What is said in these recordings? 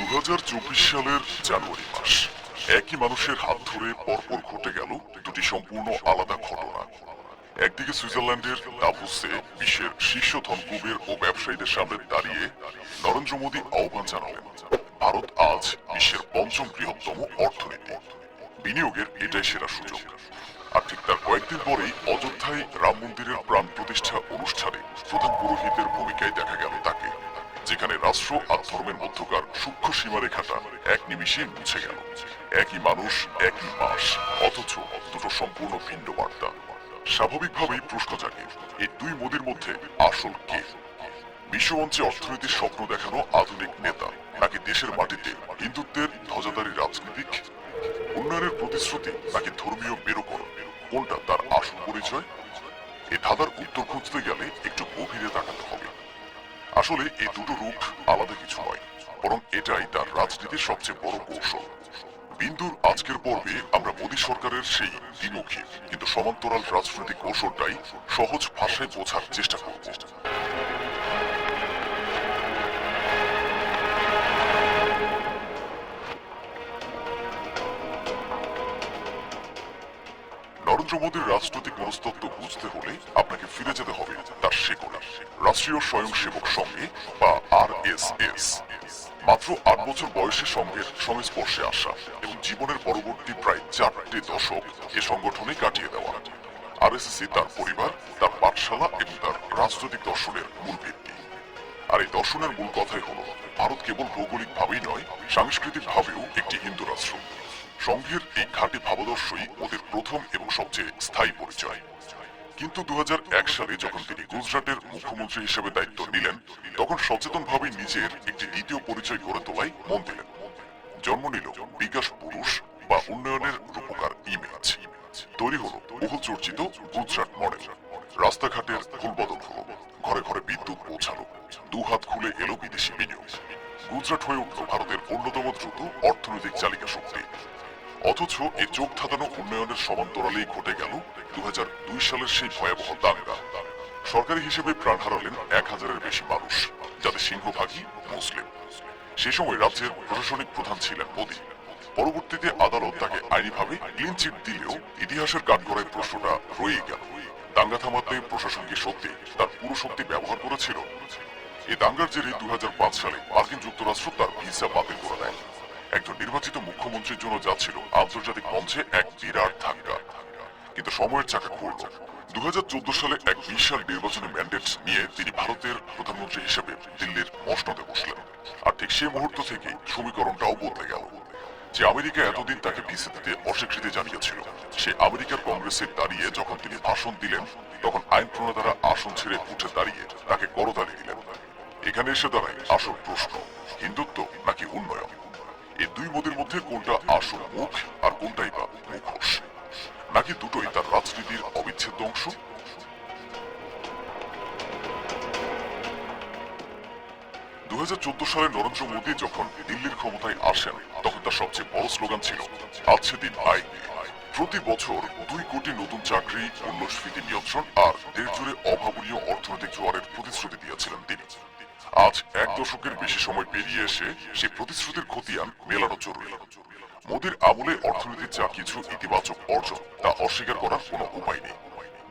2024 সালের জানুয়ারি মাস। একই মানুষের হাত ধরে পরপর ঘটে গেল দুটি সম্পূর্ণ আলাদা ঘটনা। একদিকে সুইজারল্যান্ডের দাভোসে বিশ্বের শীর্ষ ধনকুবের ও ব্যবসায়ীদের সামনে দাঁড়িয়ে নরেন্দ্র মোদী আহ্বান জানালেন, ভারত আজ বিশ্বের পঞ্চম বৃহত্তম অর্থনীতি, বিনিয়োগের এটাই সেরা সুযোগ। আর ঠিক তার কয়েকদিন পরেই অযোধ্যায় রাম মন্দিরের প্রাণ প্রতিষ্ঠা অনুষ্ঠানে প্রধান পুরোহিতের ভূমিকায় দেখা গেল তাকে, যেখানে রাষ্ট্র আর ধর্মের মধ্যকার সূক্ষ্ম সীমারেখাটা এক নিমিষে মুছে গেল। একই মানুষ, একই মাস, অথচ দুটো সম্পূর্ণ ভিন্ন বার্তা। স্বাভাবিকভাবেই প্রশ্ন জাগে, এই দুই মোদির মধ্যে আসল কে? বিশ্বমঞ্চে অর্থনীতির স্বপ্ন দেখানো আধুনিক নেতা, নাকি দেশের মাটিতে হিন্দুত্বের ধ্বজাধারী রাজনীতিক? উন্নয়নের প্রতিশ্রুতি নাকি ধর্মীয় মেরুকরণ? কোনটা তার আসল পরিচয়? এই ধাঁধার উত্তর খুঁজতে গেলে একটু গভীরে তাকাতে হবে। আসলে এই দুটো রূপ আলাদা কিছু নয়, বরং এটাই তার রাজনীতির সবচেয়ে বড় কৌশল। বিন্দুর আজকের পর্বে আমরা মোদী সরকারের সেই দ্বিমুখী কিন্তু সমান্তরাল রাজনৈতিক কৌশলটাই সহজ ভাষায় বোঝার চেষ্টা করব। নরেন্দ্র মোদীর রাজনৈতিক মনস্তত্ত্ব বুঝতে হলে আপনাকে ফিরে যেতে হবে তার শেকড়ে, রাষ্ট্রীয় স্বয়ংসেবক সংঘে বা RSS। মাত্র 8 বছর বয়সে সংঘের সংস্পর্শে আসা এবং জীবনের পরবর্তী প্রায় 4টে দশক এ সংগঠনে কাটিয়ে দেওয়া। RSS তার পরিবার, তার পাঠশালা এবং তার রাজনৈতিক দর্শনের মূল ভিত্তি। আর এই দর্শনের মূল কথাই হল, ভারত কেবল ভৌগোলিক ভাবেই নয়, সাংস্কৃতিক ভাবেও একটি হিন্দু রাষ্ট্র। সংঘের এই খাঁটি ভাবাদর্শই ওদের প্রথম এবং সবচেয়ে স্থায়ী পরিচয়। কিন্তু 2001 সালে যখন তিনি গুজরাটের মুখ্যমন্ত্রী হিসেবে দায়িত্ব নিলেন, তখন সচেতনভাবে নিজের একটি দ্বিতীয় পরিচয় গড়ে তোলায় মন দিলেন। জন্ম নিল বিকাশ পুরুষ বা উন্নয়নের রূপকার ইমেজ। তৈরি হলো বহুল চর্চিত গুজরাট মডেল। রাস্তাঘাটের ফুলবদল হলো, ঘরে ঘরে বিদ্যুৎ পৌঁছালো, দুহাত খুলে এলো বিদেশি বিনিয়োগ। গুজরাট হয়ে উঠল ভারতের অন্যতম দ্রুত অর্থনৈতিক চালিকা শক্তি। অথচ এই চোখ ধাঁধানো উন্নয়নের সমান্তরালেই ঘটে গেল 2002 সালের সেই ভয়াবহ দাঙ্গা। সরকারি হিসেবে প্রাণ হারালেন 1000-এর বেশি মানুষ, যাদের সিংহভাগই মুসলিম। সে সময় রাজ্যের প্রশাসনিক প্রধান ছিলেন মোদী। পরবর্তীতে আদালত তাকে আইনিভাবে ক্লিন চিট দিলেও ইতিহাসের কাঠগড়ায় প্রশ্নটা রয়ে গেল, দাঙ্গা থামাতে প্রশাসন কি সত্যি তার পুরো শক্তি ব্যবহার করেছিল? এই দাঙ্গার জেরে 2005 সালে মার্কিন যুক্তরাষ্ট্র তার ভিসা বাতিল করে দেয়। একজন নির্বাচিত মুখ্যমন্ত্রীর জন্য যাচ্ছিল আন্তর্জাতিক মঞ্চে এক বিরাট ধাক্কা। কিন্তু সময়ের চাকা ঘুরল। 2014 সালে এক বিশাল নির্বাচনী ম্যান্ডেট নিয়ে তিনি ভারতের প্রধানমন্ত্রী হিসেবে দিল্লির মসনদে বসলেন। আর ঠিক সেই মুহূর্ত থেকে সমীকরণটাও বদলে গেল। যে আমেরিকা এতদিন তাকে ভিসা দিতে অস্বীকৃতি জানিয়েছিল, সে আমেরিকার কংগ্রেসে দাঁড়িয়ে যখন তিনি ভাষণ দিলেন, তখন আইন প্রণেতারা আসন ছেড়ে উঠে দাঁড়িয়ে তাকে করতালি দিলেন। এখানে এসে দাঁড়ায় আসল প্রশ্ন, হিন্দুত্ব নাকি উন্নয়ন? এই দুই মোদের মধ্যে কোনটা আসল মুখ আর কোনটাই বা মুখোশ? নাকি দুটোই তার রাজনীতির অবিচ্ছেদ্য অংশ? 2014 সালে নরেন্দ্র মোদী যখন দিল্লির ক্ষমতায় আসেন, তখন তার সবচেয়ে বড় স্লোগান ছিল আছে দিন আয়। প্রতি বছর 2 কোটি নতুন চাকরি, মূল্যস্ফীতি নিয়ন্ত্রণ আর দেশ জুড়ে অভাবনীয় অর্থনৈতিক জোয়ারের প্রতিশ্রুতি দিয়েছিলেন তিনি। আজ 1 দশকের বেশি সময় পেরিয়ে এসে সেই প্রতিশ্রুতির খতিয়ান মেলানো জরুরি। মোদীর আমলে অর্থনীতির যা কিছু ইতিবাচক অর্জন, তা অস্বীকার করার কোনো উপায় নেই।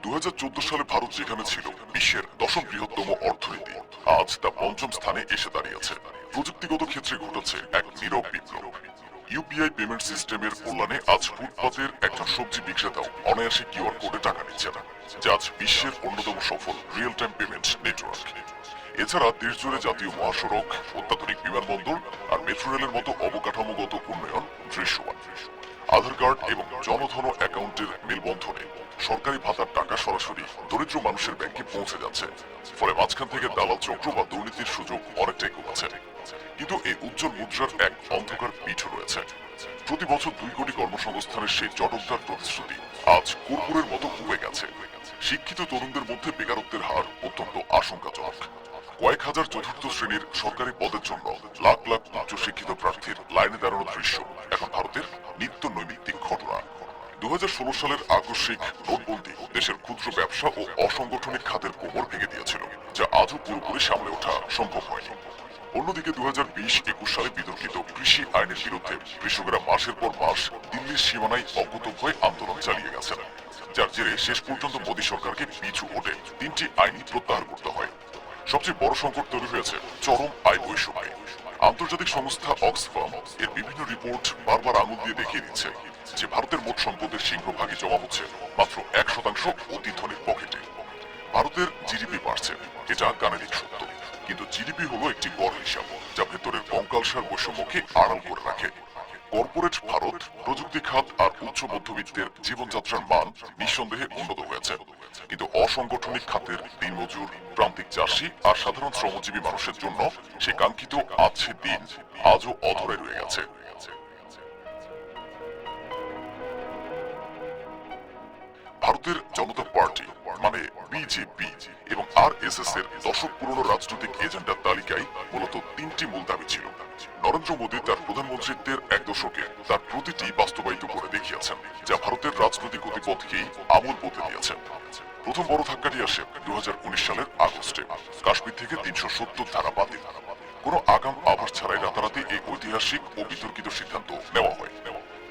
2014 সালে ভারত যেখানে ছিল বিশ্বের 10ম বৃহত্তম অর্থনীতি, আজ তা 5ম স্থানে এসে দাঁড়িয়েছে। প্রযুক্তিগত ক্ষেত্রে ঘটেছে এক নীরব বিপ্লব। ইউপিআই পেমেন্ট সিস্টেমের কল্যাণে আজ ফুটপাতের একজন সবজি বিক্রেতাও অনায়াসে কিউআর কোডে টাকা নিচ্ছে না, যা আজ বিশ্বের অন্যতম সফল রিয়েল টাইম পেমেন্ট নেটওয়ার্ক। এছাড়া দেশ জুড়ে জাতীয় মহাসড়ক, অত্যাধুনিক বিমানবন্দর আর মেট্রো রেলের মতো অবকাঠামোগত উন্নয়ন দৃশ্যমান। আধার কার্ড এবং জনধন অ্যাকাউন্টের মেলবন্ধনে সরকারি ভাতার টাকা সরাসরি দরিদ্র মানুষের ব্যাংকে পৌঁছে যাচ্ছে। ফলে মাঝখান থেকে দালাল চক্র বা দুর্নীতির সুযোগ অনেকটাই কমেছে। কিন্তু এই উজ্জ্বল মুদ্রার এক অন্ধকার পিঠও রয়েছে। প্রতি বছর 2 কোটি কর্মসংস্থানের সেই চটকদার প্রতিশ্রুতি আজ কুরকুরের মতো কমে গেছে। শিক্ষিত তরুণদের মধ্যে বেকারত্বের হার অত্যন্ত আশঙ্কাজনক। কয়েক হাজার চতুর্থ শ্রেণীর সরকারি পদের জন্য লাখ লাখ উচ্চশিক্ষিত প্রার্থীর লাইনে দাঁড়ানোর দৃশ্য এখন ভারতের নিত্য নৈমিত্তিক ঘটনা। 2016 সালের আকস্মিক নোটবন্দি দেশের ক্ষুদ্র ব্যবসা ও অসাংগঠনিক খাতের কোমর ভেঙে দিয়েছিল, যা আজও পুরোপুরি সামলে ওঠা সম্ভব হয়নি। অন্যদিকে 2020-21 সালে বিতর্কিত কৃষি আইনের বিরুদ্ধে কৃষকরা মাসের পর মাস দিল্লির সীমানায় অকুতোভয় আন্দোলন চালিয়ে গেছেন, যার জেরে শেষ পর্যন্ত মোদী সরকারকে পিছু হটে 3টি আইনই প্রত্যাহার করতে হয়। সবচেয়ে বড় সংকট তৈরি হয়েছে চরম আয় বৈষম্যে। আন্তর্জাতিক সংস্থা অক্সফাম এর বিভিন্ন রিপোর্ট বারবার আঙুল দিয়ে দেখিয়ে দিচ্ছে যে ভারতের মোট সম্পদের সিংহভাগই জমা হচ্ছে মাত্র 1% অতি ধনীর পকেটে। ভারতের জিডিপি বাড়ছে, এটা গাণিতিক সত্য, কিন্তু জিডিপি হলো একটি গড় হিসাব যা ভেতরের কঙ্কালসার বৈষম্যকে আড়াল করে রাখে। কর্পোরেট ভারত, প্রযুক্তি খাত আর উচ্চ মধ্যবিত্তের জীবনযাত্রার মান নিঃসন্দেহে উন্নত হয়েছে, কিন্তু অসংগঠনিক খাতের দিনমজুর, প্রান্তিক চাষী আর সাধারণ শ্রমজীবী মানুষের জন্য সেই কাঙ্ক্ষিত আছে দিন আজও অধরে রয়ে গেছে। ভারতের জনতা পার্টি মানে বিজেপি এবং আরএসএস এর দশক পুরনো রাজনৈতিক এজেন্ডার তালিকায় মূলত 3টি মূল দাবি ছিল। নরেন্দ্র মোদী তার প্রধানমন্ত্রীত্বের এক দশকে তার প্রতিটি বাস্তবায়িত করে দেখিয়েছেন, যা ভারতের রাজনৈতিক গতিপথকেই আমূল বদলে দিয়েছে। প্রথম বড় ধাক্কাটি আসে 2019 সালের আগস্টে। কাশ্মীর থেকে 370 ধারা বাতিল। কোনো আগাম আভাস ছাড়াই রাতারাতি এই ঐতিহাসিক ও বিতর্কিত সিদ্ধান্ত নেওয়া হয়।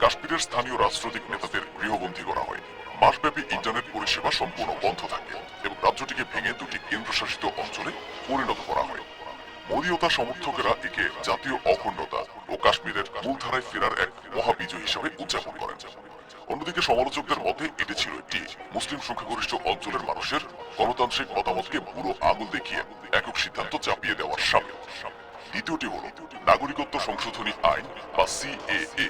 কাশ্মীরের স্থানীয় রাজনৈতিক নেতাদের গৃহবন্দী করা হয়। মাসব্যাপী ইন্টারনেট পরিষেবা সম্পূর্ণ বন্ধ থাকে এবং রাজ্যটিকে ভেঙে 2টি কেন্দ্রশাসিত অঞ্চলে পরিণত করা হয়। মোদী ও তার সমর্থকেরা একে জাতীয় অখণ্ডতা ও কাশ্মীরের মূলধারায় ফেরার এক মহাবিজয় হিসেবে উদযাপন করেন। অন্যদিকে সমালোচকদের মতে এটি ছিল একটি মুসলিম সংখ্যাগরিষ্ঠ অঞ্চলের মানুষের গণতান্ত্রিক মতামতকে বুড়ো আঙুল দেখিয়ে একক সিদ্ধান্ত চাপিয়ে দেওয়ার সামিল। দ্বিতীয়টি হল নাগরিকত্ব সংশোধনী আইন বা সিএএ।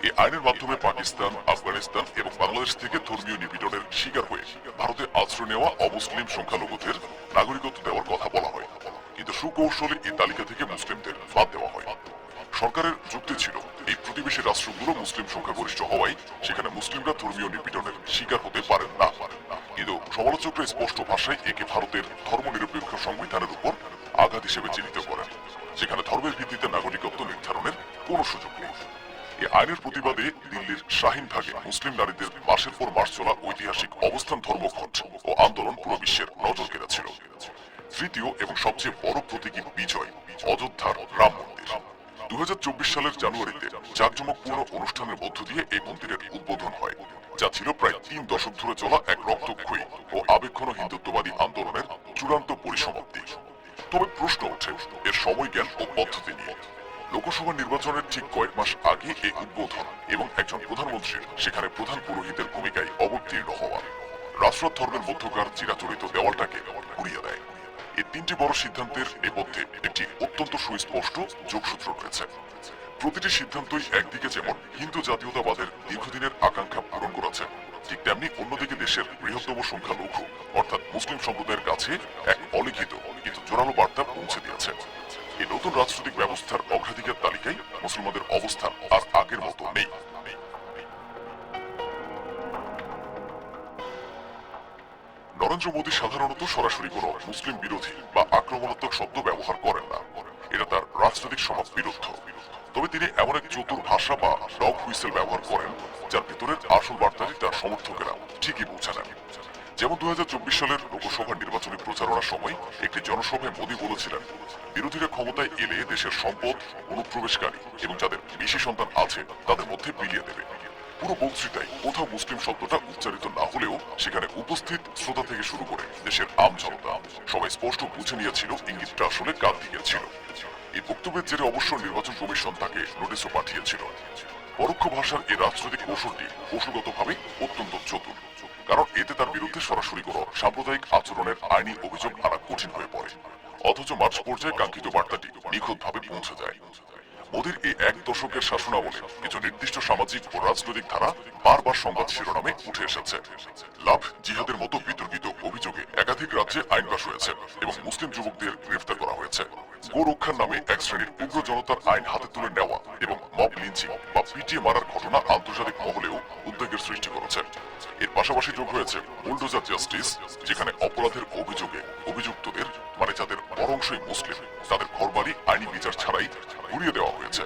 এই আইনের মাধ্যমে পাকিস্তান, আফগানিস্তান এবং বাংলাদেশ থেকে ধর্মীয় নিপীড়নের শিকার হয়ে ভারতে আশ্রয় নেওয়া অমুসলিম সংখ্যালঘুদের নাগরিকত্ব দেওয়ার কথা বলা হয়, কিন্তু সুকৌশলে এই তালিকা থেকে মুসলিমদের বাদ দেওয়া হয়। সরকারের যুক্তি ছিল এই প্রতিবেশী রাষ্ট্রগুলো মুসলিম সংখ্যাগরিষ্ঠ হওয়ায় সেখানে মুসলিমরা ধর্মীয় নিপীড়নের শিকার হতে পারেন না, কিন্তু সমালোচকরা স্পষ্ট ভাষায় একে ভারতের ধর্মনিরপেক্ষ সংবিধানের উপর আঘাত হিসেবে চিহ্নিত করেন, যেখানে ধর্মের ভিত্তিতে নাগরিকত্ব নির্ধারণের কোনো সুযোগ নেই। এই আইনের প্রতিবাদে দিল্লির শাহিনবাগে মুসলিম নারীদের মাসের পর মাস চলা ঐতিহাসিক অবস্থান ধর্মঘট ও আন্দোলন পুরো বিশ্বের নজর কেড়েছিল। তৃতীয় এবং সবচেয়ে বড় প্রতীকী বিজয় অযোধ্যার রাম মন্দির। 2024 সালের জানুয়ারিতে জাঁকজমকপূর্ণ অনুষ্ঠানের মধ্য দিয়ে এই মন্দিরের উদ্বোধন হয়, যা ছিল প্রায় 3 দশক ধরে চলা এক রক্তক্ষয়ী ও আবেগঘন হিন্দুত্ববাদী আন্দোলনের চূড়ান্ত পরিসমাপ্তি। তবে প্রশ্ন ওঠে এর সময়জ্ঞান ও পদ্ধতি নিয়ে। লোকসভা নির্বাচনের ঠিক কয়েক মাস আগে এই উদ্বোধন এবং একজন প্রধানমন্ত্রীর সেখানে প্রধান পুরোহিতের ভূমিকায় অবতীর্ণ হওয়া রাষ্ট্র ধর্মের মধ্যকার চিরাচরিত দেওয়ালটাকে ঘুরিয়ে দেয়। এই 3টি বড় সিদ্ধান্তের নেপথ্যে একটি অত্যন্ত সুস্পষ্ট যোগসূত্র রয়েছে। প্রতিটি সিদ্ধান্তই একদিকে যেমন হিন্দু জাতীয়তাবাদের দীর্ঘদিনের আকাঙ্ক্ষা পূরণ করেছে, ঠিক তেমনি অন্যদিকে দেশের বৃহত্তম সংখ্যালঘু অর্থাৎ মুসলিম সম্প্রদায়ের কাছে এক অলিখিত কিন্তু জোরালো বার্তা পৌঁছে দিয়েছে। এই নতুন রাজনৈতিক ব্যবস্থার অগ্রাধিকার তালিকায় মুসলমানদের অবস্থান আর আগের মতো নেই। নরেন্দ্র মোদী সাধারণত সরাসরি কোনো মুসলিম বিরোধী বা আক্রমণাত্মক শব্দ ব্যবহার করেন না, এটা তার রাজনৈতিক স্বভাব বিরুদ্ধ। তবে তিনি এমন এক চতুর ভাষা বা ডগ হুইসেল ব্যবহার করেন যার ভিতরের আসল বার্তাটি তার সমর্থকেরা ঠিকই পৌঁছে নেন। যেমন 2024 সালের লোকসভা নির্বাচনী প্রচারণার সময় একটি জনসভায় মোদী বলেছিলেন, বিরোধীরা ক্ষমতায় এলে দেশের সম্পদ, অনুপ্রবেশকারী এবং যাদের বেশি সন্তান আছে তাদের মধ্যে বিলিয়ে দেবে। পুরো বক্তৃতায় কোথাও মুসলিম শব্দটা উচ্চারিত না হলেও সেখানে উপস্থিত শ্রোতা থেকে শুরু করে দেশের আম জনতা সবাই স্পষ্ট বুঝে নিয়েছিল ইঙ্গিতটা আসলে কার দিকে ছিল। এই বক্তব্যের জেরে অবশ্য নির্বাচন কমিশন তাকে নোটিশও পাঠিয়েছিল। পরোক্ষ ভাষার এই রাজনৈতিক কৌশলটি কৌশলগতভাবে অত্যন্ত চতুর, কারণ এতে তার বিরুদ্ধে সরাসরি কোনো সাম্প্রদায়িক আচরণের আইনি অভিযোগ আনা কঠিন হয়ে পড়ে, অথচ মার্চ পর্যায়ে কাঙ্ক্ষিত বার্তাটি নিখুঁতভাবে পৌঁছে যায়। মোদীর এই এক দশকের শাসনামলে কিছু নির্দিষ্ট সামাজিক ও রাজনৈতিক ধারা বারবার সংবাদ শিরোনামে উঠে এসেছে। লাভ জিহাদের মতো বিতর্কিত অভিযোগে একাধিক রাজ্যে আইন পাশ হয়েছে এবং মুসলিম যুবকদের গ্রেফতার করা হয়েছে। গোরক্ষার নামে এক শ্রেণীর উগ্র জনতার আইন হাতে তুলে নেওয়া এবং মব লিঞ্চিং বা পিটিয়ে মারার ঘটনা আন্তর্জাতিক মহলেও উদ্বেগের সৃষ্টি করেছে। এর পাশাপাশি যোগ হয়েছে বুলডোজার জাস্টিস, যেখানে অপরাধের অভিযোগে অভিযুক্তদের মানে যাদের বড় অংশই মুসলিম তাদের ঘরবাড়ি আইনি বিচার ছাড়াই ঘুরিয়ে দেওয়া হয়েছে।